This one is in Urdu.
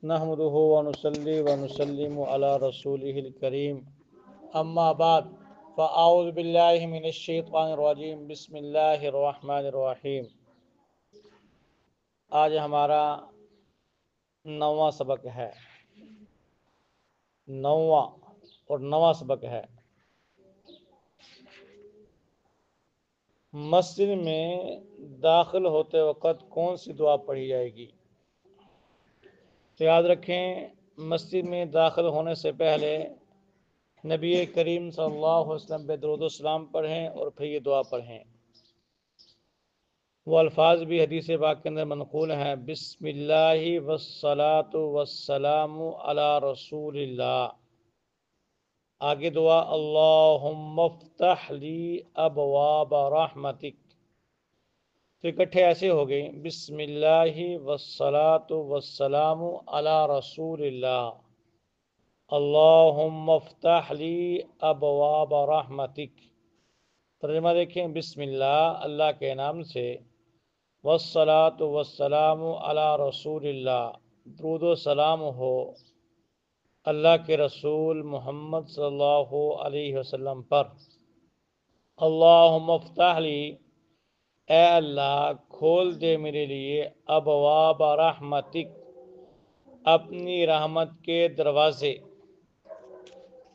نحمده ونصلي ونسلم على رسوله الكريم اما بعد فاعوذ بالله من الشیطان الرجیم بسم اللہ الرحمن الرحیم۔ آج ہمارا 9واں سبق ہے، 9واں سبق ہے۔ مسجد میں داخل ہوتے وقت کون سی دعا پڑھی جائے گی؟ تو یاد رکھیں، مسجد میں داخل ہونے سے پہلے نبی کریم صلی اللہ علیہ وسلم پہ درود و سلام پڑھیں اور پھر یہ دعا پڑھیں۔ وہ الفاظ بھی حدیث پاک کے اندر منقول ہیں، بسم اللہ والصلاة والسلام علی رسول اللہ۔ آگے دعا، اللہم افتح لی ابواب رحمتک۔ تو اکٹھے ایسے ہو گئے، بسم اللہ والصلاة والسلام علی رسول اللہ، اللہم افتح لی ابواب رحمتک۔ ترجمہ دیکھیں، بسم اللہ، اللہ کے نام سے، والصلاة والسلام علی رسول اللہ، درود و سلام ہو اللہ کے رسول محمد صلی اللہ علیہ وسلم پر۔ اللہم افتح لی، اے اللہ کھول دے میرے لیے، ابواب رحمتک، اپنی رحمت کے دروازے،